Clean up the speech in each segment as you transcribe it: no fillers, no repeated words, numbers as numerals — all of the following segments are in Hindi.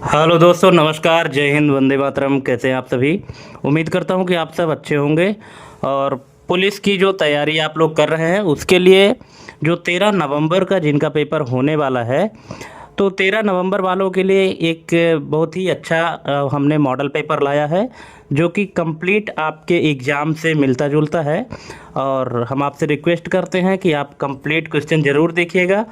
हेलो दोस्तों, नमस्कार, जय हिंद, वंदे मातरम। कैसे हैं आप सभी? उम्मीद करता हूं कि आप सब अच्छे होंगे। और पुलिस की जो तैयारी आप लोग कर रहे हैं उसके लिए जो 13 नवंबर का जिनका पेपर होने वाला है, तो 13 नवंबर वालों के लिए एक बहुत ही अच्छा हमने मॉडल पेपर लाया है जो कि कंप्लीट आपके एग्ज़ाम से मिलता जुलता है। और हम आपसे रिक्वेस्ट करते हैं कि आप कंप्लीट क्वेश्चन ज़रूर देखिएगा।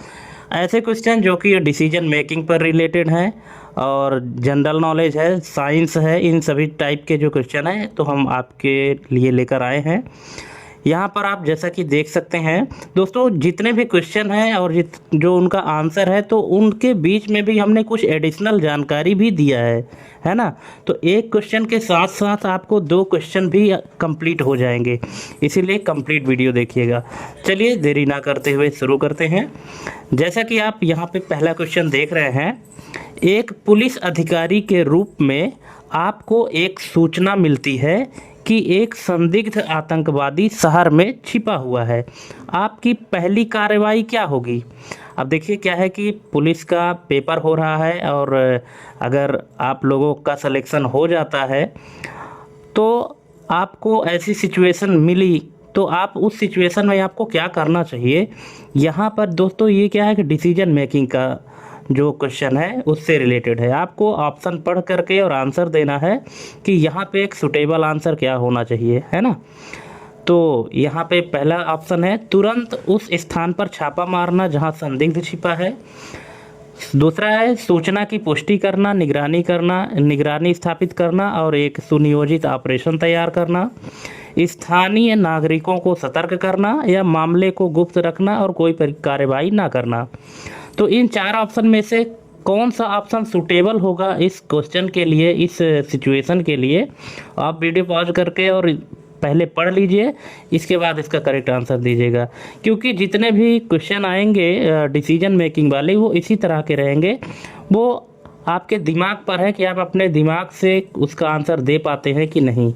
ऐसे क्वेश्चन जो कि डिसीजन मेकिंग पर रिलेटेड हैं और जनरल नॉलेज है, साइंस है, इन सभी टाइप के जो क्वेश्चन हैं तो हम आपके लिए लेकर आए हैं। यहाँ पर आप जैसा कि देख सकते हैं दोस्तों, जितने भी क्वेश्चन हैं और जो उनका आंसर है तो उनके बीच में भी हमने कुछ एडिशनल जानकारी भी दिया है ना। तो एक क्वेश्चन के साथ साथ आपको दो क्वेश्चन भी कंप्लीट हो जाएंगे, इसीलिए कंप्लीट वीडियो देखिएगा। चलिए देरी ना करते हुए शुरू करते हैं। जैसा कि आप यहाँ पे पहला क्वेश्चन देख रहे हैं, एक पुलिस अधिकारी के रूप में आपको एक सूचना मिलती है कि एक संदिग्ध आतंकवादी शहर में छिपा हुआ है। आपकी पहली कार्रवाई क्या होगी? अब देखिए क्या है कि पुलिस का पेपर हो रहा है और अगर आप लोगों का सिलेक्शन हो जाता है तो आपको ऐसी सिचुएशन मिली तो आप उस सिचुएशन में आपको क्या करना चाहिए। यहाँ पर दोस्तों ये क्या है कि डिसीजन मेकिंग का जो क्वेश्चन है उससे रिलेटेड है। आपको ऑप्शन पढ़ करके और आंसर देना है कि यहाँ पे एक सुटेबल आंसर क्या होना चाहिए, है ना। तो यहाँ पे पहला ऑप्शन है तुरंत उस स्थान पर छापा मारना जहाँ संदिग्ध छिपा है। दूसरा है सूचना की पुष्टि करना, निगरानी स्थापित करना और एक सुनियोजित ऑपरेशन तैयार करना। स्थानीय नागरिकों को सतर्क करना या मामले को गुप्त रखना और कोई कार्रवाई ना करना। तो इन चार ऑप्शन में से कौन सा ऑप्शन सूटेबल होगा इस क्वेश्चन के लिए, इस सिचुएशन के लिए? आप वीडियो पॉज करके और पहले पढ़ लीजिए, इसके बाद इसका करेक्ट आंसर दीजिएगा। क्योंकि जितने भी क्वेश्चन आएंगे डिसीजन मेकिंग वाले वो इसी तरह के रहेंगे। वो आपके दिमाग पर है कि आप अपने दिमाग से उसका आंसर दे पाते हैं कि नहीं,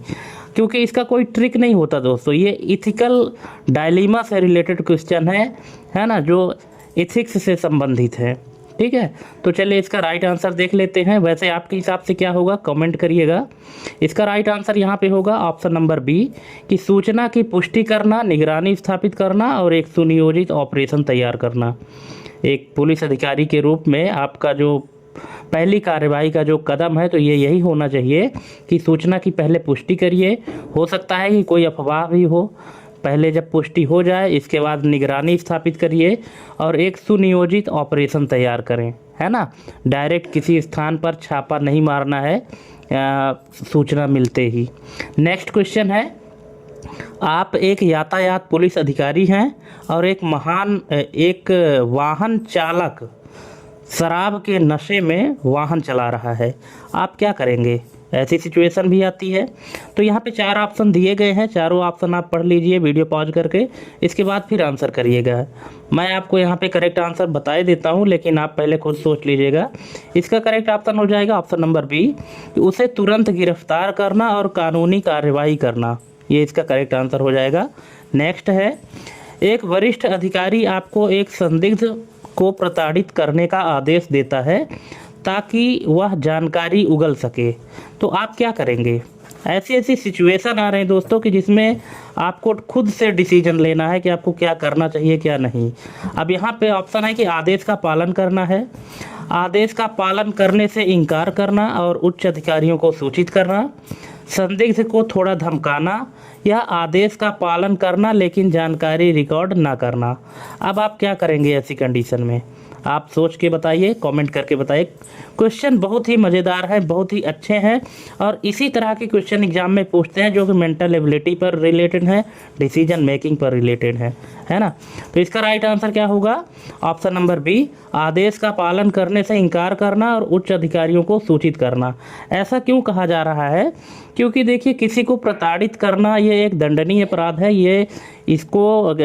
क्योंकि इसका कोई ट्रिक नहीं होता दोस्तों। ये इथिकल डायलेमा से रिलेटेड क्वेश्चन है ना, जो एथिक्स से संबंधित है। ठीक है, तो चलिए इसका राइट आंसर देख लेते हैं। वैसे आपके हिसाब से क्या होगा कमेंट करिएगा। इसका राइट आंसर यहाँ पे होगा ऑप्शन नंबर बी कि सूचना की पुष्टि करना, निगरानी स्थापित करना और एक सुनियोजित ऑपरेशन तैयार करना। एक पुलिस अधिकारी के रूप में आपका जो पहली कार्रवाई का जो कदम है तो ये यही होना चाहिए कि सूचना की पहले पुष्टि करिए। हो सकता है कि कोई अफवाह भी हो, पहले जब पुष्टि हो जाए इसके बाद निगरानी स्थापित करिए और एक सुनियोजित ऑपरेशन तैयार करें, है ना। डायरेक्ट किसी स्थान पर छापा नहीं मारना है सूचना मिलते ही। नेक्स्ट क्वेश्चन है, आप एक यातायात पुलिस अधिकारी हैं और एक वाहन चालक शराब के नशे में वाहन चला रहा है, आप क्या करेंगे? ऐसी सिचुएशन भी आती है। तो यहाँ पे चार ऑप्शन दिए गए हैं, चारों ऑप्शन आप पढ़ लीजिए वीडियो पॉज करके, इसके बाद फिर आंसर करिएगा। मैं आपको यहाँ पे करेक्ट आंसर बता ही देता हूँ, लेकिन आप पहले खुद सोच लीजिएगा। इसका करेक्ट ऑप्शन हो जाएगा ऑप्शन नंबर बी, उसे तुरंत गिरफ्तार करना और कानूनी कार्रवाई करना। ये इसका करेक्ट आंसर हो जाएगा। नेक्स्ट है, एक वरिष्ठ अधिकारी आपको एक संदिग्ध को प्रताड़ित करने का आदेश देता है ताकि वह जानकारी उगल सके, तो आप क्या करेंगे? ऐसी ऐसी सिचुएशन आ रहे हैं दोस्तों कि जिसमें आपको खुद से डिसीजन लेना है कि आपको क्या करना चाहिए क्या नहीं। अब यहाँ पे ऑप्शन है कि आदेश का पालन करना है, आदेश का पालन करने से इनकार करना और उच्च अधिकारियों को सूचित करना, संदिग्ध को थोड़ा धमकाना या आदेश का पालन करना लेकिन जानकारी रिकॉर्ड ना करना। अब आप क्या करेंगे ऐसी कंडीशन में? आप सोच के बताइए, कमेंट करके बताइए। क्वेश्चन बहुत ही मज़ेदार है, बहुत ही अच्छे हैं और इसी तरह के क्वेश्चन एग्जाम में पूछते हैं जो कि मेंटल एबिलिटी पर रिलेटेड है, डिसीजन मेकिंग पर रिलेटेड है ना। तो इसका राइट आंसर क्या होगा? ऑप्शन नंबर बी, आदेश का पालन करने से इनकार करना और उच्च अधिकारियों को सूचित करना। ऐसा क्यों कहा जा रहा है? क्योंकि देखिए किसी को प्रताड़ित करना ये एक दंडनीय अपराध है। ये इसको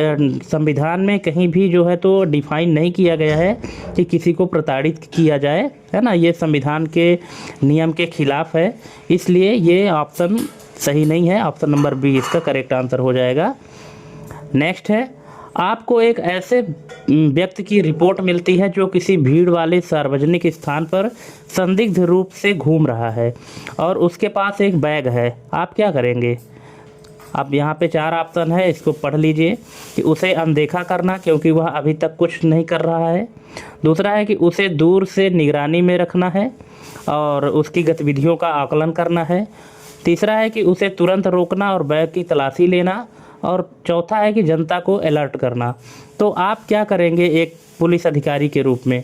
संविधान में कहीं भी जो है तो डिफाइन नहीं किया गया है कि किसी को प्रताड़ित किया जाए, है ना। ये संविधान के नियम के खिलाफ है, इसलिए ये ऑप्शन सही नहीं है। ऑप्शन नंबर बी इसका करेक्ट आंसर हो जाएगा। नेक्स्ट है, आपको एक ऐसे व्यक्ति की रिपोर्ट मिलती है जो किसी भीड़ वाले सार्वजनिक स्थान पर संदिग्ध रूप से घूम रहा है और उसके पास एक बैग है। आप क्या करेंगे? अब यहाँ पे 4 ऑप्शन है, इसको पढ़ लीजिए कि उसे अनदेखा करना क्योंकि वह अभी तक कुछ नहीं कर रहा है। दूसरा है कि उसे दूर से निगरानी में रखना है और उसकी गतिविधियों का आकलन करना है। तीसरा है कि उसे तुरंत रोकना और बैग की तलाशी लेना। और चौथा है कि जनता को अलर्ट करना। तो आप क्या करेंगे एक पुलिस अधिकारी के रूप में?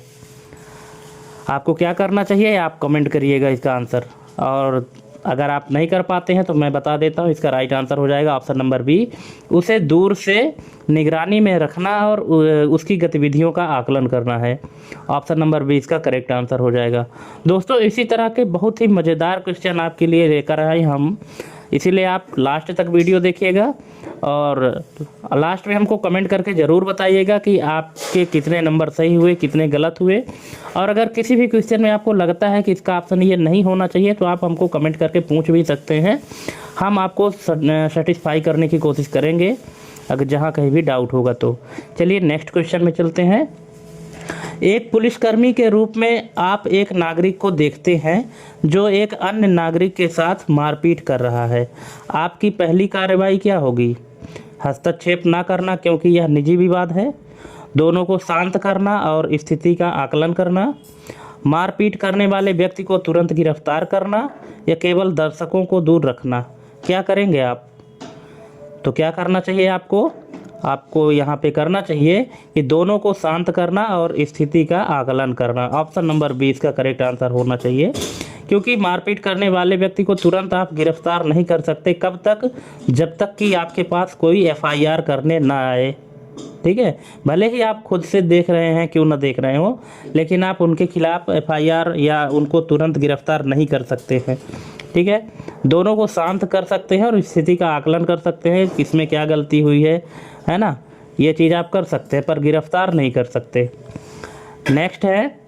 आपको क्या करना चाहिए आप कमेंट करिएगा इसका आंसर। और अगर आप नहीं कर पाते हैं तो मैं बता देता हूँ, इसका राइट आंसर हो जाएगा ऑप्शन नंबर बी, उसे दूर से निगरानी में रखना और उसकी गतिविधियों का आकलन करना है। ऑप्शन नंबर बी इसका करेक्ट आंसर हो जाएगा। दोस्तों इसी तरह के बहुत ही मज़ेदार क्वेश्चन आपके लिए लेकर आए हम, इसीलिए आप लास्ट तक वीडियो देखिएगा और लास्ट में हमको कमेंट करके ज़रूर बताइएगा कि आपके कितने नंबर सही हुए, कितने गलत हुए। और अगर किसी भी क्वेश्चन में आपको लगता है कि इसका ऑप्शन ये नहीं होना चाहिए तो आप हमको कमेंट करके पूछ भी सकते हैं, हम आपको सेटिस्फाई करने की कोशिश करेंगे अगर जहाँ कहीं भी डाउट होगा तो। चलिए नेक्स्ट क्वेश्चन में चलते हैं। एक पुलिसकर्मी के रूप में आप एक नागरिक को देखते हैं जो एक अन्य नागरिक के साथ मारपीट कर रहा है। आपकी पहली कार्रवाई क्या होगी? हस्तक्षेप ना करना क्योंकि यह निजी विवाद है, दोनों को शांत करना और स्थिति का आकलन करना, मारपीट करने वाले व्यक्ति को तुरंत गिरफ्तार करना या केवल दर्शकों को दूर रखना। क्या करेंगे आप? तो क्या करना चाहिए आपको यहाँ पे करना चाहिए कि दोनों को शांत करना और स्थिति का आकलन करना। ऑप्शन नंबर 20 का करेक्ट आंसर होना चाहिए, क्योंकि मारपीट करने वाले व्यक्ति को तुरंत आप गिरफ्तार नहीं कर सकते। कब तक? जब तक कि आपके पास कोई एफआईआर करने ना आए। ठीक है, भले ही आप खुद से देख रहे हैं, क्यों ना देख रहे हो, लेकिन आप उनके खिलाफ एफआईआर या उनको तुरंत गिरफ्तार नहीं कर सकते हैं। ठीक है, दोनों को शांत कर सकते हैं और स्थिति का आकलन कर सकते हैं, किसमें क्या गलती हुई है ना, ये चीज़ आप कर सकते हैं, पर गिरफ्तार नहीं कर सकते। नेक्स्ट है,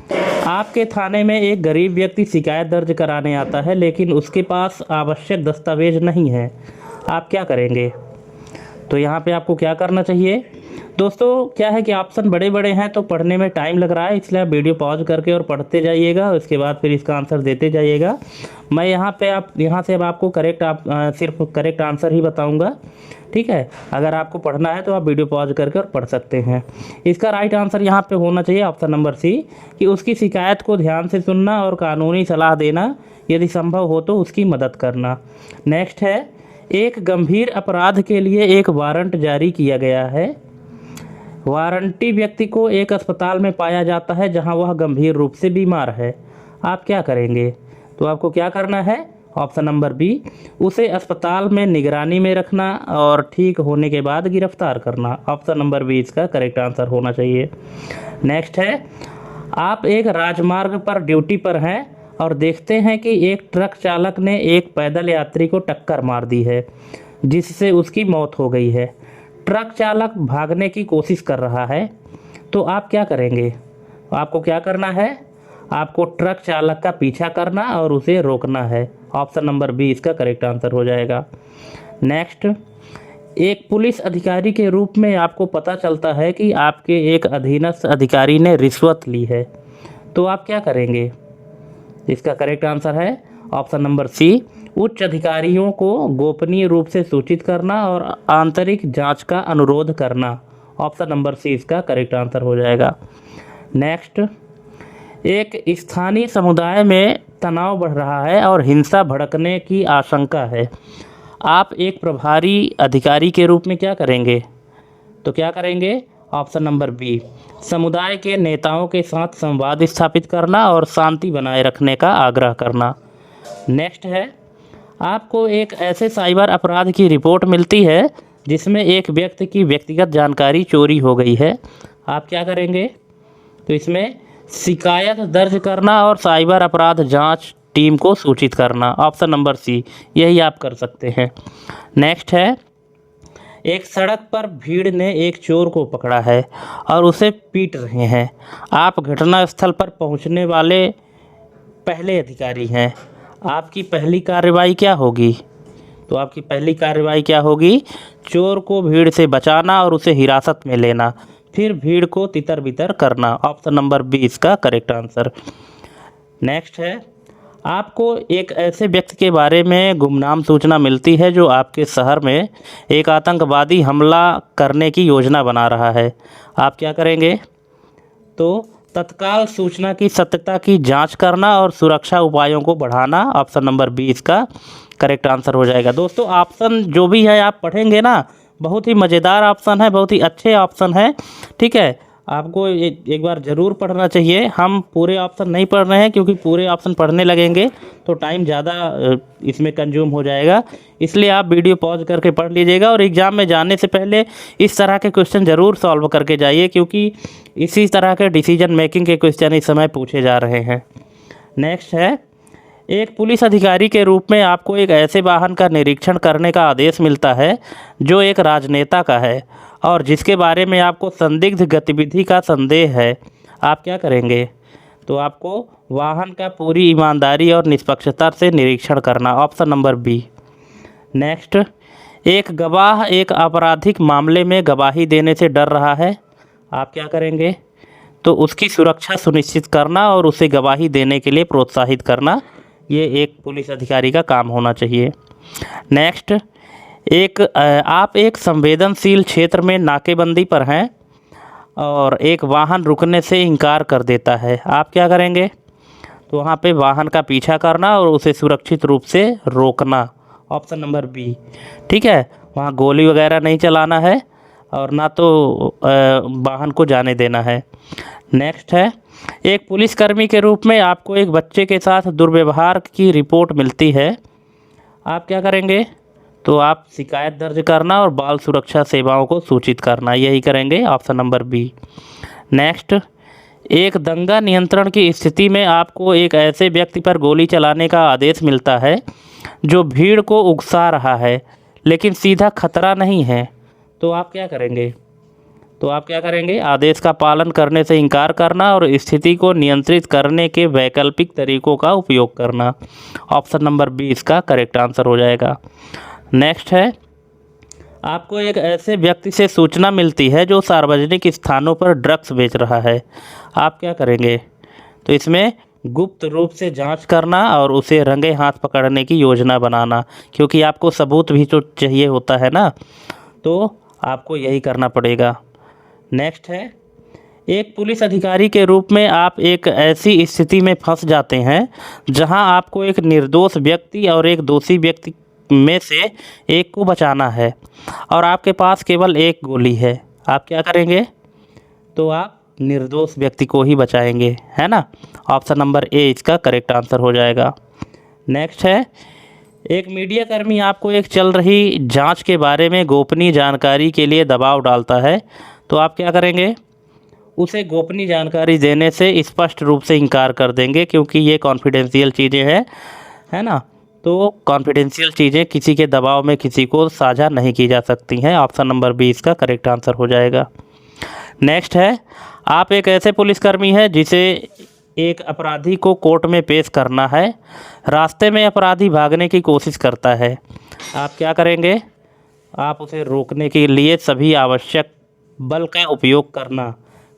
आपके थाने में एक गरीब व्यक्ति शिकायत दर्ज कराने आता है लेकिन उसके पास आवश्यक दस्तावेज नहीं है। आप क्या करेंगे? तो यहाँ पे आपको क्या करना चाहिए? दोस्तों क्या है कि ऑप्शन बड़े बड़े हैं तो पढ़ने में टाइम लग रहा है, इसलिए आप वीडियो पॉज करके और पढ़ते जाइएगा, उसके बाद फिर इसका आंसर देते जाइएगा। मैं यहाँ से अब आपको सिर्फ करेक्ट आंसर ही बताऊँगा। ठीक है, अगर आपको पढ़ना है तो आप वीडियो पॉज करके और पढ़ सकते हैं। इसका राइट आंसर यहाँ पे होना चाहिए ऑप्शन नंबर सी, कि उसकी शिकायत को ध्यान से सुनना और कानूनी सलाह देना, यदि संभव हो तो उसकी मदद करना। नेक्स्ट है, एक गंभीर अपराध के लिए एक वारंट जारी किया गया है। वारंटी व्यक्ति को एक अस्पताल में पाया जाता है जहां वह गंभीर रूप से बीमार है। आप क्या करेंगे? तो आपको क्या करना है? ऑप्शन नंबर बी, उसे अस्पताल में निगरानी में रखना और ठीक होने के बाद गिरफ्तार करना। ऑप्शन नंबर बी इसका करेक्ट आंसर होना चाहिए। नेक्स्ट है, आप एक राजमार्ग पर ड्यूटी पर हैं और देखते हैं कि एक ट्रक चालक ने एक पैदल यात्री को टक्कर मार दी है जिससे उसकी मौत हो गई है। ट्रक चालक भागने की कोशिश कर रहा है, तो आप क्या करेंगे? आपको क्या करना है? आपको ट्रक चालक का पीछा करना और उसे रोकना है। ऑप्शन नंबर बी इसका करेक्ट आंसर हो जाएगा। नेक्स्ट, एक पुलिस अधिकारी के रूप में आपको पता चलता है कि आपके एक अधीनस्थ अधिकारी ने रिश्वत ली है, तो आप क्या करेंगे? इसका करेक्ट आंसर है ऑप्शन नंबर सी, उच्च अधिकारियों को गोपनीय रूप से सूचित करना और आंतरिक जांच का अनुरोध करना। ऑप्शन नंबर सी इसका करेक्ट आंसर हो जाएगा। नेक्स्ट, एक स्थानीय समुदाय में तनाव बढ़ रहा है और हिंसा भड़कने की आशंका है। आप एक प्रभारी अधिकारी के रूप में क्या करेंगे? तो क्या करेंगे? ऑप्शन नंबर बी, समुदाय के नेताओं के साथ संवाद स्थापित करना और शांति बनाए रखने का आग्रह करना। नेक्स्ट है, आपको एक ऐसे साइबर अपराध की रिपोर्ट मिलती है जिसमें एक व्यक्ति की व्यक्तिगत जानकारी चोरी हो गई है। आप क्या करेंगे? तो इसमें शिकायत दर्ज करना और साइबर अपराध जांच टीम को सूचित करना। ऑप्शन नंबर सी यही आप कर सकते हैं। नेक्स्ट है, एक सड़क पर भीड़ ने एक चोर को पकड़ा है और उसे पीट रहे हैं। आप घटनास्थल पर पहुंचने वाले पहले अधिकारी हैं। आपकी पहली कार्रवाई क्या होगी? तो आपकी पहली कार्रवाई क्या होगी? चोर को भीड़ से बचाना और उसे हिरासत में लेना, फिर भीड़ को तितर बितर करना। ऑप्शन नंबर बी इसका करेक्ट आंसर। नेक्स्ट है, आपको एक ऐसे व्यक्ति के बारे में गुमनाम सूचना मिलती है जो आपके शहर में एक आतंकवादी हमला करने की योजना बना रहा है। आप क्या करेंगे? तो तत्काल सूचना की सत्यता की जांच करना और सुरक्षा उपायों को बढ़ाना। ऑप्शन नंबर बी इसका करेक्ट आंसर हो जाएगा। दोस्तों ऑप्शन जो भी है आप पढ़ेंगे ना, बहुत ही मज़ेदार ऑप्शन है, बहुत ही अच्छे ऑप्शन है। ठीक है, आपको एक बार ज़रूर पढ़ना चाहिए। हम पूरे ऑप्शन नहीं पढ़ रहे हैं क्योंकि पूरे ऑप्शन पढ़ने लगेंगे तो टाइम ज़्यादा इसमें कंज्यूम हो जाएगा, इसलिए आप वीडियो पॉज करके पढ़ लीजिएगा और एग्ज़ाम में जाने से पहले इस तरह के क्वेश्चन ज़रूर सॉल्व करके जाइए, क्योंकि इसी तरह के डिसीजन मेकिंग के क्वेश्चन इस समय पूछे जा रहे हैं। नेक्स्ट है, एक पुलिस अधिकारी के रूप में आपको एक ऐसे वाहन का निरीक्षण करने का आदेश मिलता है जो एक राजनेता का है और जिसके बारे में आपको संदिग्ध गतिविधि का संदेह है। आप क्या करेंगे? तो आपको वाहन का पूरी ईमानदारी और निष्पक्षता से निरीक्षण करना। Option number B. नेक्स्ट, एक गवाह एक आपराधिक मामले में गवाही देने से डर रहा है। आप क्या करेंगे? तो उसकी सुरक्षा सुनिश्चित करना और उसे गवाही देने के लिए प्रोत्साहित करना, ये एक पुलिस अधिकारी का काम होना चाहिए। नेक्स्ट, आप एक संवेदनशील क्षेत्र में नाकेबंदी पर हैं और एक वाहन रुकने से इनकार कर देता है। आप क्या करेंगे? तो वहाँ पे वाहन का पीछा करना और उसे सुरक्षित रूप से रोकना। Option number B. ठीक है, वहाँ गोली वगैरह नहीं चलाना है और ना तो वाहन को जाने देना है। नेक्स्ट है, एक पुलिसकर्मी के रूप में आपको एक बच्चे के साथ दुर्व्यवहार की रिपोर्ट मिलती है। आप क्या करेंगे? तो आप शिकायत दर्ज करना और बाल सुरक्षा सेवाओं को सूचित करना, यही करेंगे। Option number B. नेक्स्ट, एक दंगा नियंत्रण की स्थिति में आपको एक ऐसे व्यक्ति पर गोली चलाने का आदेश मिलता है जो भीड़ को उकसा रहा है लेकिन सीधा खतरा नहीं है। तो आप क्या करेंगे? तो आप क्या करेंगे? आदेश का पालन करने से इनकार करना और स्थिति को नियंत्रित करने के वैकल्पिक तरीकों का उपयोग करना। ऑप्शन नंबर बी इसका करेक्ट आंसर हो जाएगा। नेक्स्ट है, आपको एक ऐसे व्यक्ति से सूचना मिलती है जो सार्वजनिक स्थानों पर ड्रग्स बेच रहा है। आप क्या करेंगे? तो इसमें गुप्त रूप से जांच करना और उसे रंगे हाथ पकड़ने की योजना बनाना, क्योंकि आपको सबूत भी तो चाहिए होता है ना, तो आपको यही करना पड़ेगा। नेक्स्ट है, एक पुलिस अधिकारी के रूप में आप एक ऐसी स्थिति में फंस जाते हैं जहां आपको एक निर्दोष व्यक्ति और एक दोषी व्यक्ति में से एक को बचाना है और आपके पास केवल एक गोली है। आप क्या करेंगे? तो आप निर्दोष व्यक्ति को ही बचाएंगे, है ना। ऑप्शन नंबर ए इसका करेक्ट आंसर हो जाएगा। नेक्स्ट है, एक मीडियाकर्मी आपको एक चल रही जांच के बारे में गोपनीय जानकारी के लिए दबाव डालता है। तो आप क्या करेंगे? उसे गोपनीय जानकारी देने से स्पष्ट रूप से इनकार कर देंगे, क्योंकि ये कॉन्फिडेंशियल चीज़ें हैं, है ना। तो कॉन्फिडेंशियल चीज़ें किसी के दबाव में किसी को साझा नहीं की जा सकती हैं। ऑप्शन नंबर बी इसका करेक्ट आंसर हो जाएगा। नेक्स्ट है, आप एक ऐसे पुलिसकर्मी हैं जिसे एक अपराधी को कोर्ट में पेश करना है। रास्ते में अपराधी भागने की कोशिश करता है। आप क्या करेंगे? आप उसे रोकने के लिए सभी आवश्यक बल का उपयोग करना,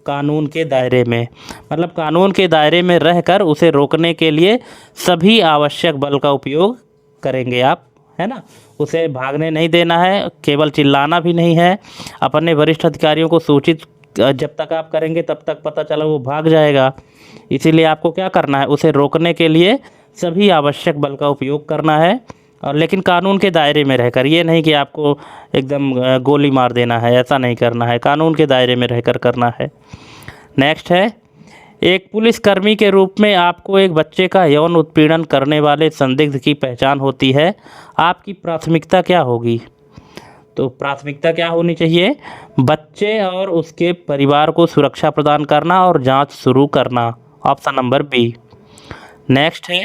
कानून के दायरे में, मतलब कानून के दायरे में रहकर उसे रोकने के लिए सभी आवश्यक बल का उपयोग करेंगे आप, है ना। उसे भागने नहीं देना है, केवल चिल्लाना भी नहीं है। अपने वरिष्ठ अधिकारियों को सूचित जब तक आप करेंगे तब तक पता चला वो भाग जाएगा, इसीलिए आपको क्या करना है? उसे रोकने के लिए सभी आवश्यक बल का उपयोग करना है, और लेकिन कानून के दायरे में रहकर। ये नहीं कि आपको एकदम गोली मार देना है, ऐसा नहीं करना है, कानून के दायरे में रहकर करना है। नेक्स्ट है, एक पुलिसकर्मी के रूप में आपको एक बच्चे का यौन उत्पीड़न करने वाले संदिग्ध की पहचान होती है। आपकी प्राथमिकता क्या होगी? तो प्राथमिकता क्या होनी चाहिए? बच्चे और उसके परिवार को सुरक्षा प्रदान करना और जांच शुरू करना। Option number B. नेक्स्ट है,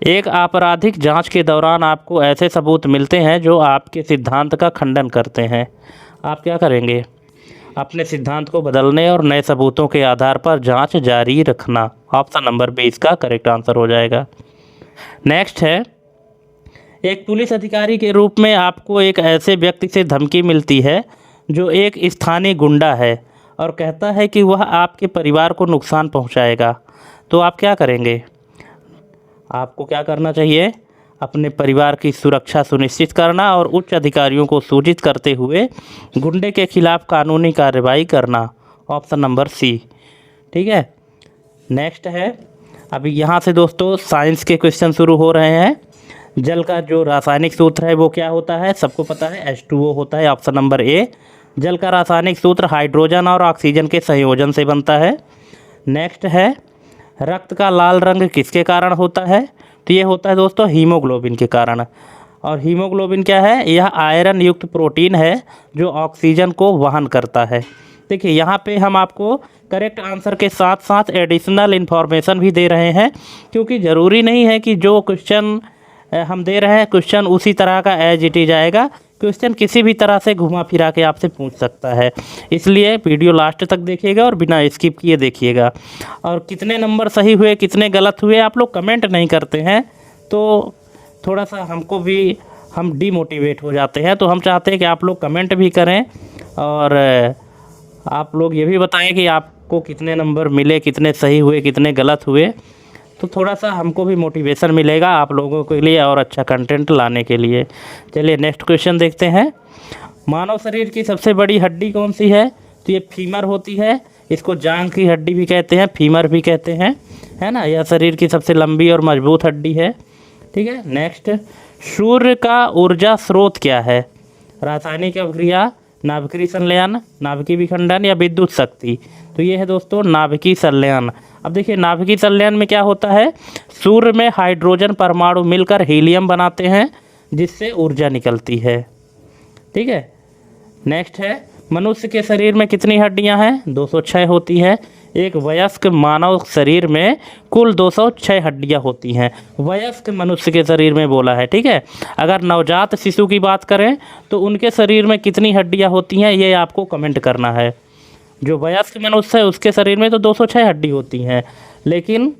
एक आपराधिक जांच के दौरान आपको ऐसे सबूत मिलते हैं जो आपके सिद्धांत का खंडन करते हैं। आप क्या करेंगे? अपने सिद्धांत को बदलने और नए सबूतों के आधार पर जांच जारी रखना। ऑप्शन नंबर बी इसका करेक्ट आंसर हो जाएगा। नेक्स्ट है, एक पुलिस अधिकारी के रूप में आपको एक ऐसे व्यक्ति से धमकी मिलती है जो एक स्थानीय गुंडा है और कहता है कि वह आपके परिवार को नुकसान पहुंचाएगा, तो आप क्या करेंगे? आपको क्या करना चाहिए? अपने परिवार की सुरक्षा सुनिश्चित करना और उच्च अधिकारियों को सूचित करते हुए गुंडे के खिलाफ कानूनी कार्रवाई करना। Option number C. ठीक है, नेक्स्ट है, अभी यहाँ से दोस्तों साइंस के क्वेश्चन शुरू हो रहे हैं। जल का जो रासायनिक सूत्र है वो क्या होता है? सबको पता है, H2O होता है। Option number A. जल का रासायनिक सूत्र हाइड्रोजन और ऑक्सीजन के संयोजन से बनता है। नेक्स्ट है, रक्त का लाल रंग किसके कारण होता है? तो ये होता है दोस्तों हीमोग्लोबिन के कारण। और हीमोग्लोबिन क्या है? यह आयरन युक्त प्रोटीन है जो ऑक्सीजन को वहन करता है। देखिए यहाँ पे हम आपको करेक्ट आंसर के साथ साथ एडिशनल इन्फॉर्मेशन भी दे रहे हैं, क्योंकि ज़रूरी नहीं है कि जो क्वेश्चन हम दे रहे हैं क्वेश्चन उसी तरह का एज इट इज आएगा। क्वेश्चन किसी भी तरह से घुमा फिरा के आपसे पूछ सकता है, इसलिए वीडियो लास्ट तक देखिएगा और बिना स्किप किए देखिएगा। और कितने नंबर सही हुए कितने गलत हुए आप लोग कमेंट नहीं करते हैं, तो थोड़ा सा हमको भी हम डीमोटिवेट हो जाते हैं। तो हम चाहते हैं कि आप लोग कमेंट भी करें और आप लोग ये भी बताएं कि आपको कितने नंबर मिले, कितने सही हुए कितने गलत हुए, तो थोड़ा सा हमको भी मोटिवेशन मिलेगा आप लोगों के लिए और अच्छा कंटेंट लाने के लिए। चलिए नेक्स्ट क्वेश्चन देखते हैं। मानव शरीर की सबसे बड़ी हड्डी कौन सी है? तो ये फीमर होती है। इसको जांघ की हड्डी भी कहते हैं, फीमर भी कहते हैं, है ना। यह शरीर की सबसे लंबी और मजबूत हड्डी है। ठीक है, नेक्स्ट, सूर्य का ऊर्जा स्रोत क्या है? रासायनिक अभिक्रिया, नाभिकीय संलयन, नाभिकीय विखंडन या विद्युत शक्ति? तो ये है दोस्तों नाभिकीय संलयन। अब देखिए नाभिकीय संलयन में क्या होता है? सूर्य में हाइड्रोजन परमाणु मिलकर हीलियम बनाते हैं जिससे ऊर्जा निकलती है। ठीक है, नेक्स्ट है, मनुष्य के शरीर में कितनी हड्डियां हैं? 206 होती है। एक वयस्क मानव शरीर में कुल 206 हड्डियां होती हैं। वयस्क मनुष्य के शरीर में बोला है। ठीक है, अगर नवजात शिशु की बात करें तो उनके शरीर में कितनी हड्डियां होती हैं ये आपको कमेंट करना है। जो वयस्क मनुष्य है उसके शरीर में तो 206 हड्डी होती हैं, लेकिन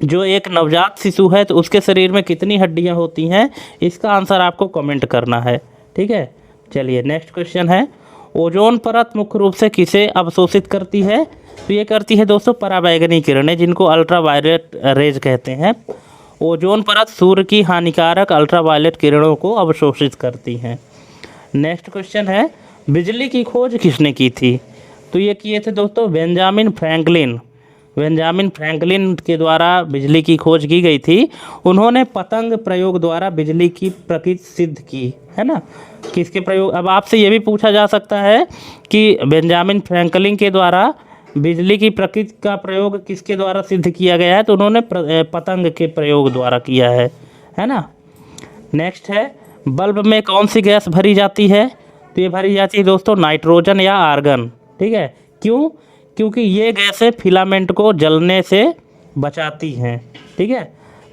जो एक नवजात शिशु है तो उसके शरीर में कितनी हड्डियां होती हैं इसका आंसर आपको कमेंट करना है। ठीक है, चलिए नेक्स्ट क्वेश्चन है, ओजोन परत मुख्य रूप से किसे अवशोषित करती है? तो ये करती है दोस्तों पराबैंगनी किरणें, जिनको अल्ट्रावायलेट रेज कहते हैं। ओजोन परत सूर्य की हानिकारक अल्ट्रावायलेट किरणों को अवशोषित करती हैं। नेक्स्ट क्वेश्चन है, बिजली की खोज किसने की थी? तो ये किए थे दोस्तों बेंजामिन फ्रैंकलिन। बेंजामिन फ्रैंकलिन के द्वारा बिजली की खोज की गई थी। उन्होंने पतंग प्रयोग द्वारा बिजली की प्रकृति सिद्ध की, है ना। किसके प्रयोग? अब आपसे ये भी पूछा जा सकता है कि बेंजामिन फ्रैंकलिन के द्वारा बिजली की प्रकृति का प्रयोग किसके द्वारा सिद्ध किया गया है? तो उन्होंने पतंग के प्रयोग द्वारा किया है ना। नेक्स्ट है, बल्ब में कौन सी गैस भरी जाती है? तो ये भरी जाती है दोस्तों नाइट्रोजन या आर्गन। ठीक है, क्यों? क्योंकि ये गैसें फिलामेंट को जलने से बचाती हैं। ठीक है,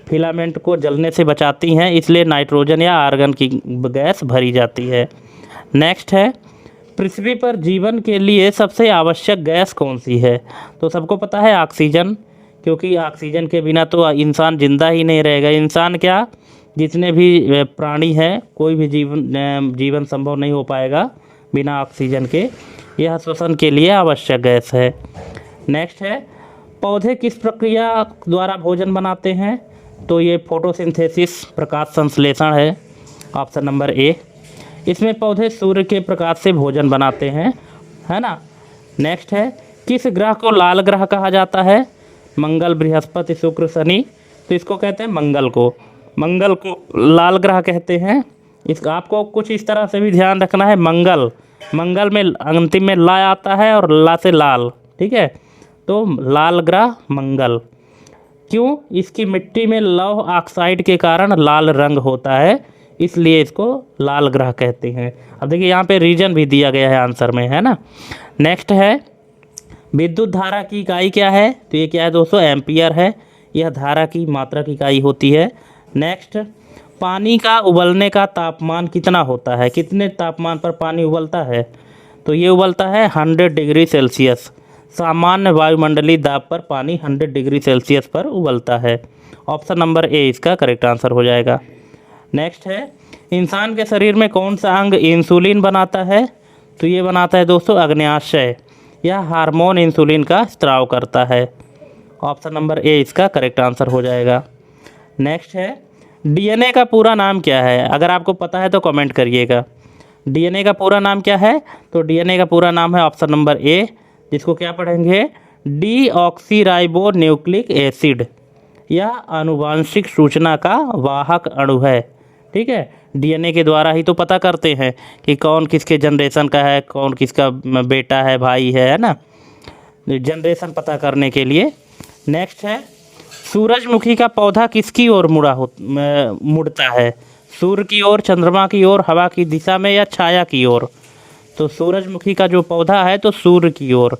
फिलामेंट को जलने से बचाती हैं, इसलिए नाइट्रोजन या आर्गन की गैस भरी जाती है। नेक्स्ट है, पृथ्वी पर जीवन के लिए सबसे आवश्यक गैस कौन सी है? तो सबको पता है ऑक्सीजन, क्योंकि ऑक्सीजन के बिना तो इंसान जिंदा ही नहीं रहेगा। इंसान क्या, जितने भी प्राणी हैं कोई भी जीवन संभव नहीं हो पाएगा बिना ऑक्सीजन के। यह श्वसन के लिए आवश्यक गैस है। नेक्स्ट है, पौधे किस प्रक्रिया द्वारा भोजन बनाते हैं? तो ये फोटोसिंथेसिस प्रकाश संश्लेषण है। Option number A. इसमें पौधे सूर्य के प्रकाश से भोजन बनाते हैं, है ना। नेक्स्ट है, किस ग्रह को लाल ग्रह कहा जाता है? मंगल, बृहस्पति, शुक्र, शनि? तो इसको कहते हैं मंगल को लाल ग्रह कहते हैं। इसका आपको कुछ इस तरह से भी ध्यान रखना है, मंगल में अंतिम में ला आता है और ला से लाल। ठीक है, तो लाल ग्रह मंगल। क्यों? इसकी मिट्टी में लौह ऑक्साइड के कारण लाल रंग होता है, इसलिए इसको लाल ग्रह कहते हैं। अब देखिए यहाँ पे रीजन भी दिया गया है आंसर में, है ना। नेक्स्ट है, विद्युत धारा की इकाई क्या है? तो ये क्या है दोस्तों? एम्पियर है। यह धारा की मात्रा की इकाई होती है। नेक्स्ट, पानी का उबलने का तापमान कितना होता है? कितने तापमान पर पानी उबलता है? तो ये उबलता है 100 डिग्री सेल्सियस। सामान्य वायुमंडलीय दाब पर पानी 100 डिग्री सेल्सियस पर उबलता है। ऑप्शन नंबर ए इसका करेक्ट आंसर हो जाएगा। नेक्स्ट है, इंसान के शरीर में कौन सा अंग इंसुलिन बनाता है? तो ये बनाता है दोस्तों अग्न्याशय। यह हार्मोन इंसुलिन का स्त्राव करता है। ऑप्शन नंबर ए इसका करेक्ट आंसर हो जाएगा। नेक्स्ट है, डीएनए का पूरा नाम क्या है? अगर आपको पता है तो कमेंट करिएगा। डीएनए का पूरा नाम क्या है? तो डीएनए का पूरा नाम है ऑप्शन नंबर ए, जिसको क्या पढ़ेंगे, डीऑक्सीराइबो न्यूक्लिक एसिड। यह आनुवांशिक सूचना का वाहक अणु है। ठीक है, डीएनए के द्वारा ही तो पता करते हैं कि कौन किसके जनरेशन का है, कौन किसका बेटा है, भाई है ना, जनरेशन पता करने के लिए। नेक्स्ट है, सूरजमुखी का पौधा किसकी ओर मुड़ता है? सूर्य की ओर, चंद्रमा की ओर, हवा की दिशा में या छाया की ओर? तो सूरजमुखी का जो पौधा है तो सूर्य की ओर।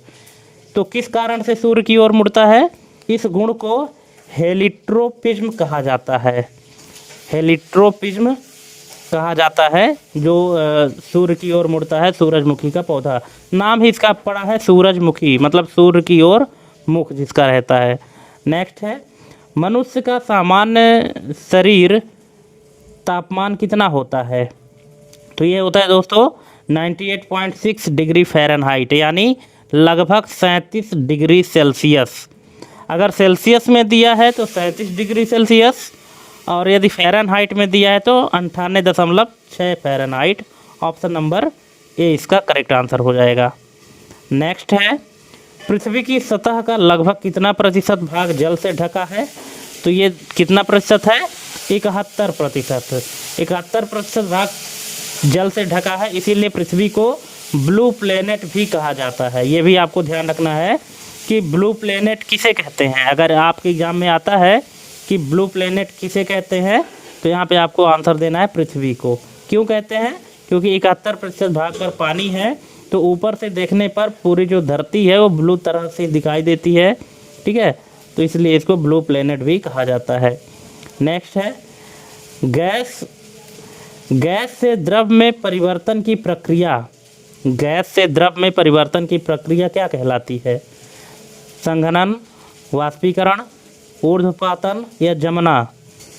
तो किस कारण से सूर्य की ओर मुड़ता है? इस गुण को हेलिट्रोपिज्म कहा जाता है। हेलिट्रोपिज्म कहा जाता है जो सूर्य की ओर मुड़ता है सूरजमुखी का पौधा। नाम ही इसका पड़ा है सूरजमुखी, मतलब सूर्य की ओर मुख जिसका रहता है। नेक्स्ट है, मनुष्य का सामान्य शरीर तापमान कितना होता है? तो ये होता है दोस्तों 98.6 डिग्री फ़ारेनहाइट, यानी लगभग 37 डिग्री सेल्सियस। अगर सेल्सियस में दिया है तो 37 डिग्री सेल्सियस, और यदि फ़ारेनहाइट में दिया है तो 98.6 फ़ारेनहाइट। ऑप्शन नंबर ए इसका करेक्ट आंसर हो जाएगा। नेक्स्ट है, पृथ्वी की सतह का लगभग कितना प्रतिशत भाग जल से ढका है? तो ये कितना प्रतिशत है? 71%। 71% भाग जल से ढका है, इसीलिए पृथ्वी को ब्लू प्लेनेट भी कहा जाता है। ये भी आपको ध्यान रखना है कि ब्लू प्लेनेट किसे कहते हैं। अगर आपके एग्जाम में आता है कि ब्लू प्लेनेट किसे कहते हैं, तो यहाँ पे आपको आंसर देना है पृथ्वी को। क्यों कहते हैं? क्योंकि 71% भाग पर पानी है, तो ऊपर से देखने पर पूरी जो धरती है वो ब्लू तरह से दिखाई देती है। ठीक है, तो इसलिए इसको ब्लू प्लेनेट भी कहा जाता है। नेक्स्ट है, गैस से द्रव में परिवर्तन की प्रक्रिया, गैस से द्रव में परिवर्तन की प्रक्रिया क्या कहलाती है? संघनन, वाष्पीकरण, ऊर्ध्वपातन या जमना?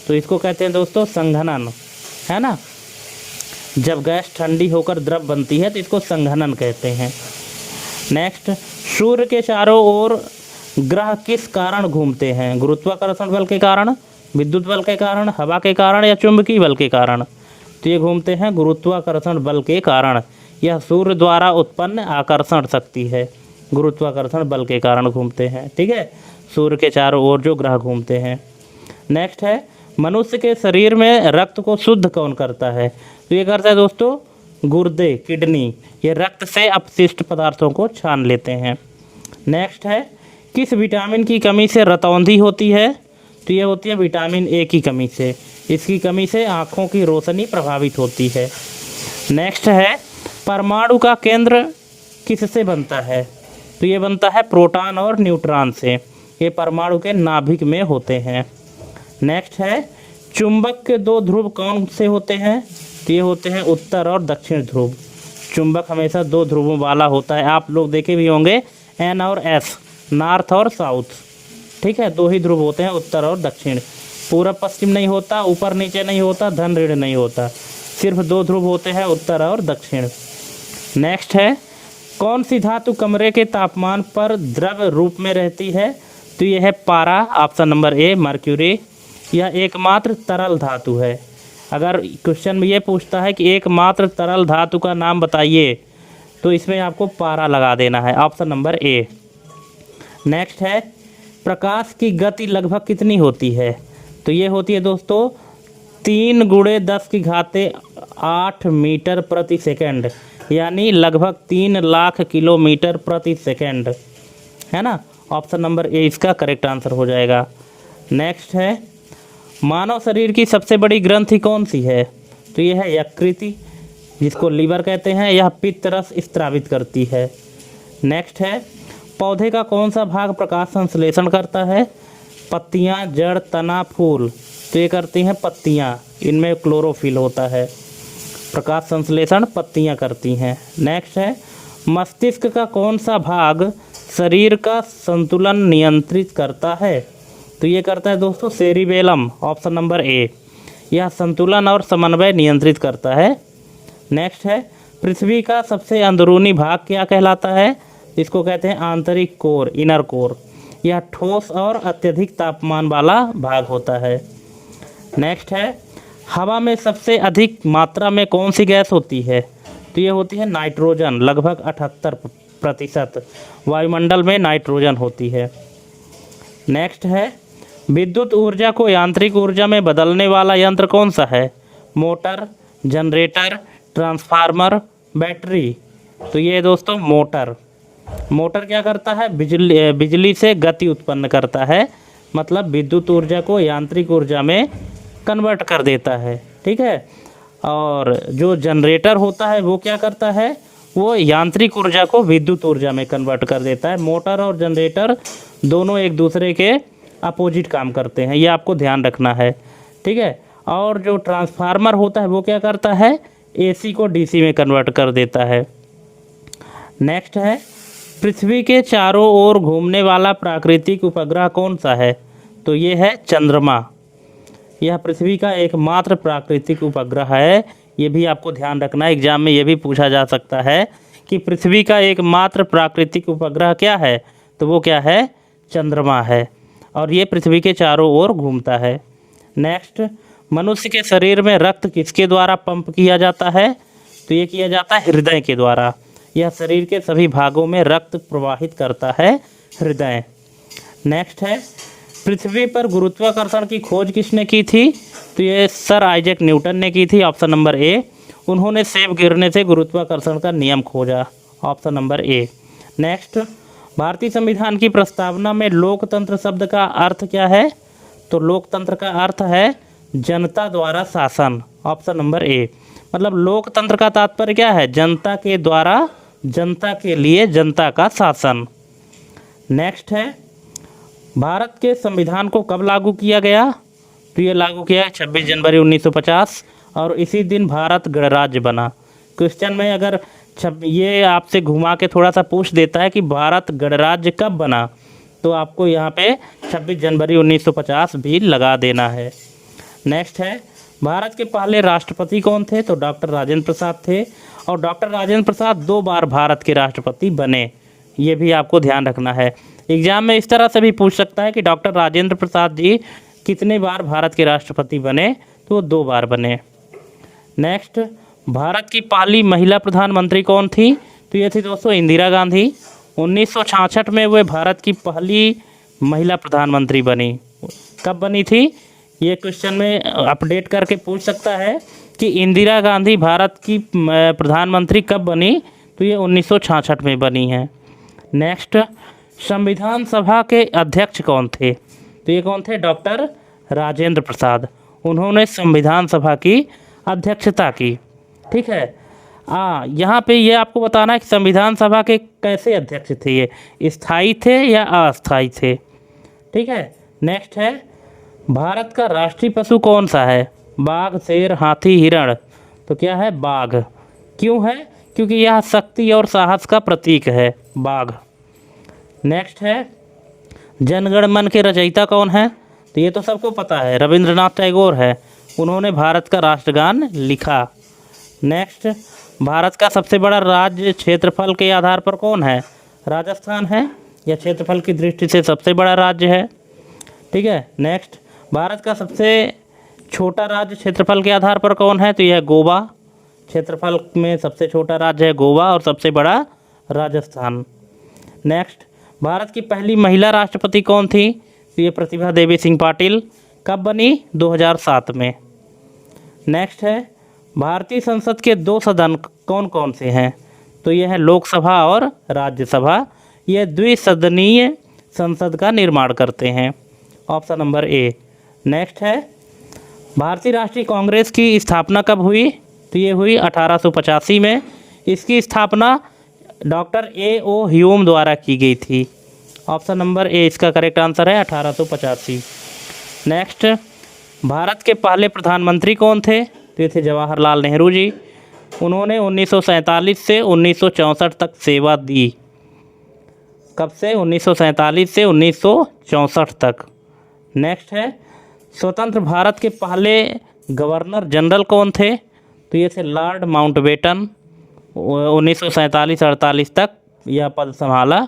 तो इसको कहते हैं दोस्तों संघनन, है ना। जब गैस ठंडी होकर द्रव बनती है तो इसको संघनन कहते हैं। नेक्स्ट, सूर्य के चारों ओर ग्रह किस कारण घूमते हैं? गुरुत्वाकर्षण बल के कारण, विद्युत बल के कारण, हवा के कारण या चुंबकीय बल के कारण? तो ये घूमते हैं गुरुत्वाकर्षण बल के कारण। यह सूर्य द्वारा उत्पन्न आकर्षण शक्ति है, गुरुत्वाकर्षण बल के कारण घूमते हैं। ठीक है, सूर्य के चारों ओर जो ग्रह घूमते हैं। नेक्स्ट है, मनुष्य के शरीर में रक्त को शुद्ध कौन करता है? तो ये करता है दोस्तों गुर्दे, किडनी। ये रक्त से अपशिष्ट पदार्थों को छान लेते हैं। नेक्स्ट है, किस विटामिन की कमी से रतौंधी होती है? तो ये होती है विटामिन ए की कमी से। इसकी कमी से आँखों की रोशनी प्रभावित होती है। नेक्स्ट है, परमाणु का केंद्र किससे बनता है? तो ये बनता है प्रोटॉन और न्यूट्रॉन से। ये परमाणु के नाभिक में होते हैं। नेक्स्ट है, चुंबक के दो ध्रुव कौन से होते हैं? तो ये होते हैं उत्तर और दक्षिण ध्रुव। चुंबक हमेशा दो ध्रुवों वाला होता है। आप लोग देखे भी होंगे एन और एस, नॉर्थ और साउथ। ठीक है, दो ही ध्रुव होते हैं, उत्तर और दक्षिण। पूरब पश्चिम नहीं होता, ऊपर नीचे नहीं होता, धन ऋण नहीं होता, सिर्फ दो ध्रुव होते हैं, उत्तर और दक्षिण। नेक्स्ट है, कौन सी धातु कमरे के तापमान पर द्रव रूप में रहती है? तो यह है पारा। Option number A mercury. यह एकमात्र तरल धातु है। अगर क्वेश्चन में ये पूछता है कि एकमात्र तरल धातु का नाम बताइए, तो इसमें आपको पारा लगा देना है, ऑप्शन नंबर ए। नेक्स्ट है, प्रकाश की गति लगभग कितनी होती है? तो ये होती है दोस्तों 3 × 10⁸ मीटर प्रति सेकंड, यानी लगभग 3 लाख किलोमीटर प्रति सेकंड, है ना। ऑप्शन नंबर ए इसका करेक्ट आंसर हो जाएगा। नेक्स्ट है, मानव शरीर की सबसे बड़ी ग्रंथि कौन सी है? तो यह है यकृति, जिसको लीवर कहते हैं। यह पित्त रस स्त्रावित करती है। नेक्स्ट है, पौधे का कौन सा भाग प्रकाश संश्लेषण करता है? पत्तियां, जड़, तना, फूल। तो ये करती हैं पत्तियां, इनमें क्लोरोफिल होता है। प्रकाश संश्लेषण पत्तियां करती हैं। नेक्स्ट है, मस्तिष्क का कौन सा भाग शरीर का संतुलन नियंत्रित करता है? तो ये करता है दोस्तों सेरिबेलम, ऑप्शन नंबर ए। यह संतुलन और समन्वय नियंत्रित करता है। नेक्स्ट है, पृथ्वी का सबसे अंदरूनी भाग क्या कहलाता है? इसको कहते हैं आंतरिक कोर, इनर कोर। यह ठोस और अत्यधिक तापमान वाला भाग होता है। नेक्स्ट है, हवा में सबसे अधिक मात्रा में कौन सी गैस होती है? तो ये होती है नाइट्रोजन, लगभग 78%। वायुमंडल में नाइट्रोजन होती है। नेक्स्ट है, विद्युत ऊर्जा को यांत्रिक ऊर्जा में बदलने वाला यंत्र कौन सा है? Motor, generator, transformer, battery. तो ये दोस्तों मोटर। मोटर क्या करता है? बिजली से गति उत्पन्न करता है, मतलब विद्युत ऊर्जा को यांत्रिक ऊर्जा में कन्वर्ट कर देता है। ठीक है। और जो जनरेटर होता है वो क्या करता है? वो यांत्रिक ऊर्जा को विद्युत ऊर्जा में कन्वर्ट कर देता है। मोटर और जनरेटर दोनों एक दूसरे के अपोजिट काम करते हैं, ये आपको ध्यान रखना है। ठीक है। और जो ट्रांसफार्मर होता है वो क्या करता है? एसी को डीसी में कन्वर्ट कर देता है। नेक्स्ट है, पृथ्वी के चारों ओर घूमने वाला प्राकृतिक उपग्रह कौन सा है? तो ये है चंद्रमा। यह पृथ्वी का एकमात्र प्राकृतिक उपग्रह है। ये भी आपको ध्यान रखना है, एग्जाम में ये भी पूछा जा सकता है कि पृथ्वी का एकमात्र प्राकृतिक उपग्रह क्या है? तो वो क्या है? चंद्रमा है। और ये पृथ्वी के चारों ओर घूमता है। नेक्स्ट, मनुष्य के शरीर में रक्त किसके द्वारा पंप किया जाता है? तो ये किया जाता है हृदय के द्वारा। यह शरीर के सभी भागों में रक्त प्रवाहित करता है हृदय। नेक्स्ट है, पृथ्वी पर गुरुत्वाकर्षण की खोज किसने की थी? तो ये सर आइजैक न्यूटन ने की थी, ऑप्शन नंबर ए। उन्होंने सेब गिरने से गुरुत्वाकर्षण का नियम खोजा, ऑप्शन नंबर ए। नेक्स्ट, भारतीय संविधान की प्रस्तावना में लोकतंत्र शब्द का अर्थ क्या है? तो लोकतंत्र का अर्थ है जनता द्वारा शासन, ऑप्शन नंबर ए। मतलब लोकतंत्र का तात्पर्य क्या है? जनता के द्वारा, जनता के लिए, जनता का शासन। नेक्स्ट है, भारत के संविधान को कब लागू किया गया? तो ये लागू किया 26 जनवरी 1950 और इसी दिन भारत गणराज्य बना। क्वेश्चन में अगर ये आपसे घुमा के थोड़ा सा पूछ देता है कि भारत गणराज्य कब बना, तो आपको यहाँ पे 26 जनवरी 1950 भी लगा देना है। नेक्स्ट है, भारत के पहले राष्ट्रपति कौन थे? तो डॉक्टर राजेंद्र प्रसाद थे। और डॉक्टर राजेंद्र प्रसाद 2 बार भारत के राष्ट्रपति बने, ये भी आपको ध्यान रखना है। एग्जाम में इस तरह से भी पूछ सकता है कि डॉक्टर राजेंद्र प्रसाद जी कितने बार भारत के राष्ट्रपति बने? तो वो 2 बार बने। नेक्स्ट, भारत की पहली महिला प्रधानमंत्री कौन थी? तो ये थी दोस्तों इंदिरा गांधी। 1966 में वे भारत की पहली महिला प्रधानमंत्री बनी। कब बनी थी? ये क्वेश्चन में अपडेट करके पूछ सकता है कि इंदिरा गांधी भारत की प्रधानमंत्री कब बनी? तो ये 1966 में बनी है। नेक्स्ट, संविधान सभा के अध्यक्ष कौन थे? तो ये कौन थे? डॉक्टर राजेंद्र प्रसाद। उन्होंने संविधान सभा की अध्यक्षता की। ठीक है। यहाँ पे ये आपको बताना है कि संविधान सभा के कैसे अध्यक्ष थे, ये स्थायी थे या अस्थायी थे। ठीक है। नेक्स्ट है, भारत का राष्ट्रीय पशु कौन सा है? बाघ, शेर, हाथी, हिरण। तो क्या है? बाघ। क्यों है? क्योंकि यह शक्ति और साहस का प्रतीक है, बाघ। नेक्स्ट है, जनगण मन के रचयिता कौन है? तो ये तो सबको पता है, रविंद्रनाथ टैगोर है। उन्होंने भारत का राष्ट्रगान लिखा। नेक्स्ट, भारत का सबसे बड़ा राज्य क्षेत्रफल के आधार पर कौन है? राजस्थान है, यह क्षेत्रफल की दृष्टि से सबसे बड़ा राज्य है। ठीक है। नेक्स्ट, भारत का सबसे छोटा राज्य क्षेत्रफल के आधार पर कौन है? तो यह गोवा। क्षेत्रफल में सबसे छोटा राज्य है गोवा और सबसे बड़ा राजस्थान। नेक्स्ट, भारत की पहली महिला राष्ट्रपति कौन थी? तो ये प्रतिभा देवी सिंह पाटिल। कब बनी? 2007 में। नेक्स्ट है, भारतीय संसद के 2 सदन कौन कौन से हैं? तो ये है लोकसभा और राज्यसभा। ये द्विसदनीय संसद का निर्माण करते हैं, ऑप्शन नंबर ए। नेक्स्ट है, भारतीय राष्ट्रीय कांग्रेस की स्थापना कब हुई? तो ये हुई 1885 में। इसकी स्थापना डॉक्टर A.O. ह्यूम द्वारा की गई थी, ऑप्शन नंबर ए इसका करेक्ट आंसर है, 1885। नेक्स्ट, भारत के पहले प्रधानमंत्री कौन थे? तो ये थे जवाहरलाल नेहरू जी। उन्होंने 1947 से 1964 तक सेवा दी। कब से? 1947 से 1964 तक। नेक्स्ट है, स्वतंत्र भारत के पहले गवर्नर जनरल कौन थे? तो ये थे लॉर्ड माउंटबेटन। 1947-48 तक यह पद संभाला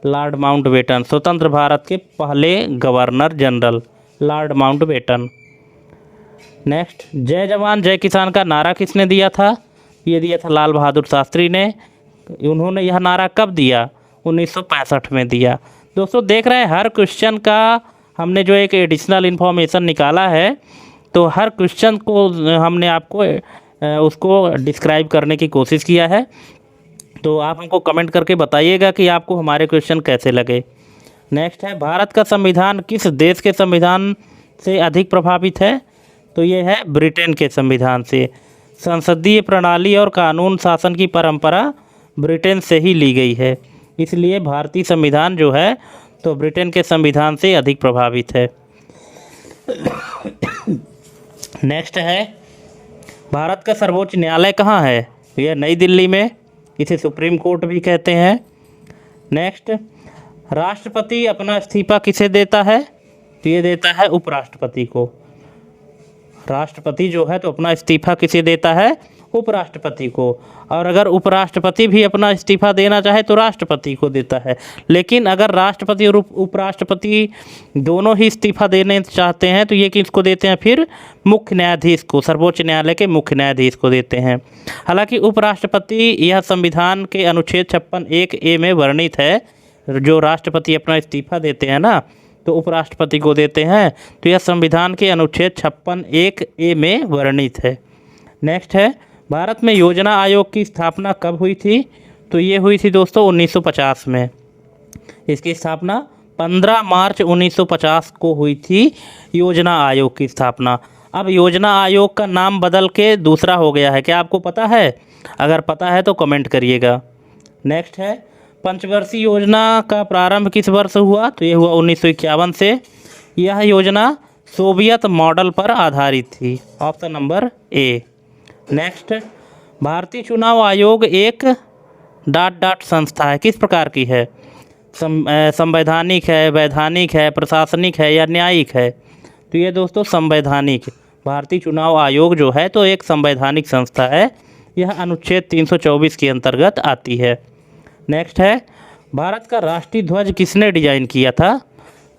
लॉर्ड माउंटबेटन, स्वतंत्र भारत के पहले governor general Lord Mountbatten. Next, जय जवान जय किसान का नारा किसने दिया था? ये दिया था लाल बहादुर शास्त्री ने। उन्होंने यह नारा कब दिया? 1965 में दिया। दोस्तों देख रहे हैं हर क्वेश्चन का हमने जो एक एडिशनल इन्फॉर्मेशन निकाला है, तो हर क्वेश्चन को हमने आपको उसको डिस्क्राइब करने की कोशिश किया है। तो आप हमको कमेंट करके बताइएगा कि आपको हमारे क्वेश्चन कैसे लगे। नेक्स्ट है, भारत का संविधान किस देश के संविधान से अधिक प्रभावित है? तो ये है ब्रिटेन के संविधान से। संसदीय प्रणाली और कानून शासन की परंपरा ब्रिटेन से ही ली गई है, इसलिए भारतीय संविधान जो है तो ब्रिटेन के संविधान से अधिक प्रभावित है। नेक्स्ट है, भारत का सर्वोच्च न्यायालय कहाँ है? यह नई दिल्ली में, इसे सुप्रीम कोर्ट भी कहते हैं। नेक्स्ट, राष्ट्रपति अपना इस्तीफा किसे देता है? तो ये देता है उपराष्ट्रपति को। राष्ट्रपति जो है तो अपना इस्तीफा किसे देता है? उपराष्ट्रपति को। और अगर उपराष्ट्रपति भी अपना इस्तीफा देना चाहे तो राष्ट्रपति को देता है। लेकिन अगर राष्ट्रपति और उपराष्ट्रपति दोनों ही इस्तीफा देने चाहते हैं तो ये किसको देते हैं फिर? मुख्य न्यायाधीश को, सर्वोच्च न्यायालय के मुख्य न्यायाधीश को देते हैं। हालांकि उपराष्ट्रपति यह संविधान के अनुच्छेद 56(1)(a) में वर्णित है। जो राष्ट्रपति अपना इस्तीफा देते हैं ना, तो उपराष्ट्रपति को देते हैं, तो यह संविधान के अनुच्छेद 56(1)(a) में वर्णित है। नेक्स्ट है, भारत में योजना आयोग की स्थापना कब हुई थी? तो ये हुई थी दोस्तों 1950 में। इसकी स्थापना 15 मार्च 1950 को हुई थी, योजना आयोग की स्थापना। अब योजना आयोग का नाम बदल के दूसरा हो गया है, क्या आपको पता है? अगर पता है तो कमेंट करिएगा। नेक्स्ट है, पंचवर्षीय योजना का प्रारंभ किस वर्ष हुआ? तो ये हुआ 1951 से। यह योजना सोवियत मॉडल पर आधारित थी, ऑप्शन नंबर ए। नेक्स्ट, भारतीय चुनाव आयोग एक ... संस्था है, किस प्रकार की है? संवैधानिक है, वैधानिक है, प्रशासनिक है या न्यायिक है? तो ये दोस्तों संवैधानिक। भारतीय चुनाव आयोग जो है तो एक संवैधानिक संस्था है, यह अनुच्छेद 324 के अंतर्गत आती है। नेक्स्ट है, भारत का राष्ट्रीय ध्वज किसने डिजाइन किया था?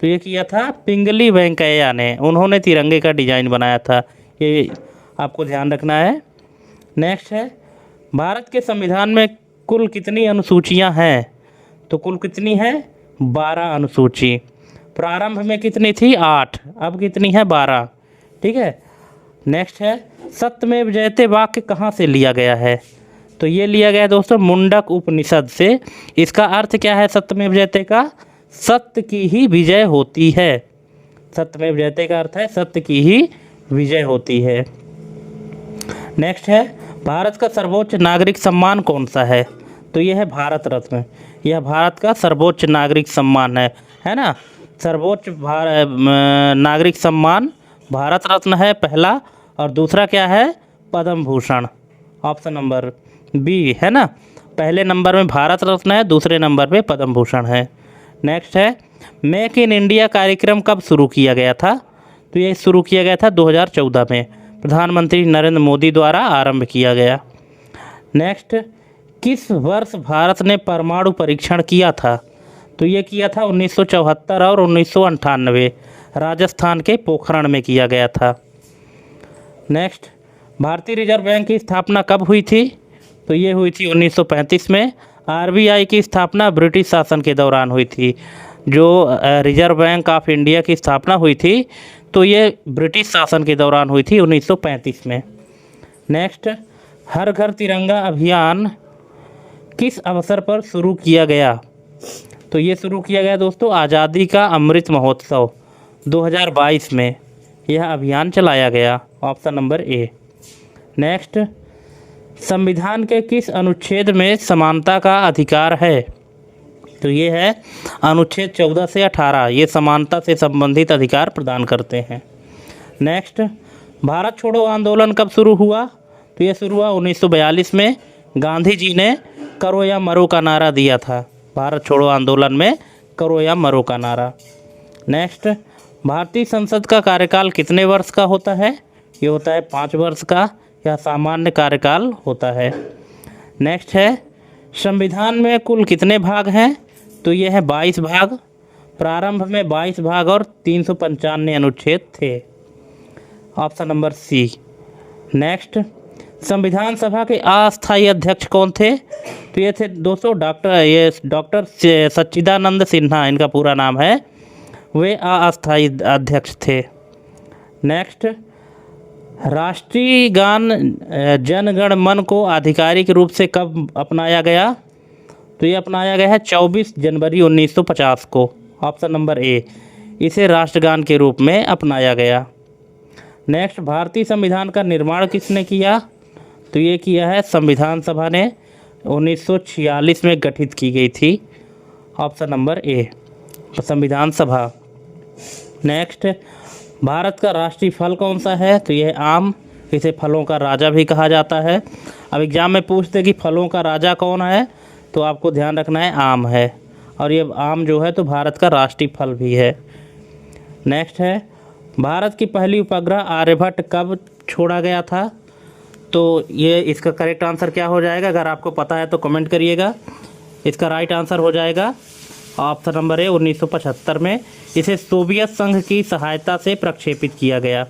तो ये किया था पिंगली वेंकैया ने, उन्होंने तिरंगे का डिजाइन बनाया था, ये आपको ध्यान रखना है। नेक्स्ट है, भारत के संविधान में कुल कितनी अनुसूचियां हैं? तो कुल कितनी है? 12 अनुसूची। प्रारंभ में कितनी थी? 8, अब कितनी है? 12। ठीक है। नेक्स्ट है, सत्यमेव जयते वाक्य कहाँ से लिया गया है? तो ये लिया गया है दोस्तों मुंडक उपनिषद से। इसका अर्थ क्या है सत्यमेव जयते का? सत्य की ही विजय होती है। सत्यमेव जयते का अर्थ है सत्य की ही विजय होती है। नेक्स्ट है, भारत का सर्वोच्च नागरिक सम्मान कौन सा है? तो यह है भारत रत्न। यह भारत का सर्वोच्च नागरिक सम्मान है ना। सर्वोच्च नागरिक सम्मान भारत रत्न है पहला, और दूसरा क्या है? Padma Bhushan, option number B है ना। पहले नंबर में भारत रत्न है, दूसरे नंबर पे पद्म भूषण है। नेक्स्ट है, मेक इन इंडिया कार्यक्रम कब शुरू किया गया था? तो ये शुरू किया गया था 2014 में, प्रधानमंत्री नरेंद्र मोदी द्वारा आरंभ किया गया। नेक्स्ट, किस वर्ष भारत ने परमाणु परीक्षण किया था? तो ये किया था 1974 और 1998, राजस्थान के पोखरण में किया गया था। नेक्स्ट, भारतीय रिजर्व बैंक की स्थापना कब हुई थी? तो ये हुई थी 1935 में। आरबीआई की स्थापना ब्रिटिश शासन के दौरान हुई थी। जो रिजर्व बैंक ऑफ इंडिया की स्थापना हुई थी तो ये ब्रिटिश शासन के दौरान हुई थी 1935 में। नेक्स्ट, हर घर तिरंगा अभियान किस अवसर पर शुरू किया गया? तो ये शुरू किया गया दोस्तों आज़ादी का अमृत महोत्सव 2022 में यह अभियान चलाया गया, ऑप्शन नंबर ए। नेक्स्ट, संविधान के किस अनुच्छेद में समानता का अधिकार है? तो ये है अनुच्छेद 14 से 18, ये समानता से संबंधित अधिकार प्रदान करते हैं। नेक्स्ट, भारत छोड़ो आंदोलन कब शुरू हुआ? तो ये शुरू हुआ 1942 में। गांधी जी ने करो या मरो का नारा दिया था। भारत छोड़ो आंदोलन में करो या मरो का नारा। नेक्स्ट, भारतीय संसद का कार्यकाल कितने वर्ष का होता है? ये होता है 5 वर्ष का, यह सामान्य कार्यकाल होता है। नेक्स्ट है, संविधान में कुल कितने भाग हैं? तो ये है 22 भाग। प्रारंभ में 22 भाग और 395 अनुच्छेद थे। ऑप्शन नंबर सी। नेक्स्ट, संविधान सभा के अस्थायी अध्यक्ष कौन थे? तो ये थे दोस्तों डॉक्टर सच्चिदानंद सिन्हा, इनका पूरा नाम है, वे अस्थायी अध्यक्ष थे। नेक्स्ट, राष्ट्रीय गान जन गण मन को आधिकारिक रूप से कब अपनाया गया? तो ये अपनाया गया है 24 जनवरी 1950 को। ऑप्शन नंबर ए, इसे राष्ट्रगान के रूप में अपनाया गया। नेक्स्ट, भारतीय संविधान का निर्माण किसने किया? तो ये किया है संविधान सभा ने, 1946 में गठित की गई थी। ऑप्शन नंबर ए, संविधान सभा। नेक्स्ट, भारत का राष्ट्रीय फल कौन सा है? तो यह आम, इसे फलों का राजा भी कहा जाता है। अब एग्जाम में पूछते कि फलों का राजा कौन है, तो आपको ध्यान रखना है आम है, और ये आम जो है तो भारत का राष्ट्रीय फल भी है। नेक्स्ट है, भारत की पहली उपग्रह आर्यभट्ट कब छोड़ा गया था? तो ये इसका करेक्ट आंसर क्या हो जाएगा? अगर आपको पता है तो कमेंट करिएगा। इसका राइट आंसर हो जाएगा ऑप्शन नंबर ए, 1975 में इसे सोवियत संघ की सहायता से प्रक्षेपित किया गया।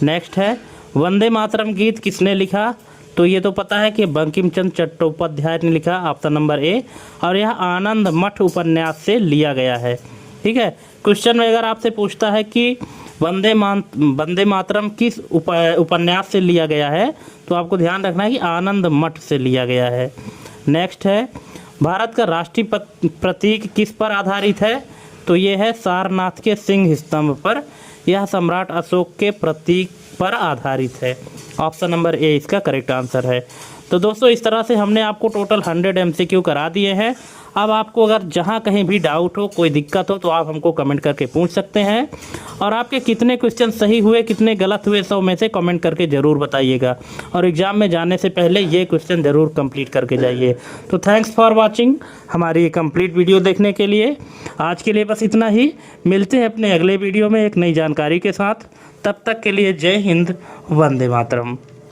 नेक्स्ट है, वंदे मातरम गीत किसने लिखा? तो ये तो पता है कि बंकिम चंद्र चट्टोपाध्याय ने लिखा, ऑप्शन नंबर ए, और यह आनंद मठ उपन्यास से लिया गया है। ठीक है, क्वेश्चन में अगर आपसे पूछता है कि वंदे मातरम किस उपन्यास से लिया गया है, तो आपको ध्यान रखना है कि आनंद मठ से लिया गया है। नेक्स्ट है, भारत का राष्ट्रीय प्रतीक किस पर आधारित है? तो ये है सारनाथ के सिंह स्तंभ पर, यह सम्राट अशोक के प्रतीक पर आधारित है। ऑप्शन नंबर ए इसका करेक्ट आंसर है। तो दोस्तों, इस तरह से हमने आपको टोटल 100 MCQ करा दिए हैं। अब आपको अगर जहाँ कहीं भी डाउट हो, कोई दिक्कत हो, तो आप हमको कमेंट करके पूछ सकते हैं। और आपके कितने क्वेश्चन सही हुए, कितने गलत हुए, 100 में से कमेंट करके ज़रूर बताइएगा। और एग्ज़ाम में जाने से पहले ये क्वेश्चन ज़रूर कंप्लीट करके जाइए। तो थैंक्स फॉर वाचिंग हमारी ये कंप्लीट वीडियो देखने के लिए। आज के लिए बस इतना ही, मिलते हैं अपने अगले वीडियो में एक नई जानकारी के साथ। तब तक के लिए जय हिंद, वंदे मातरम।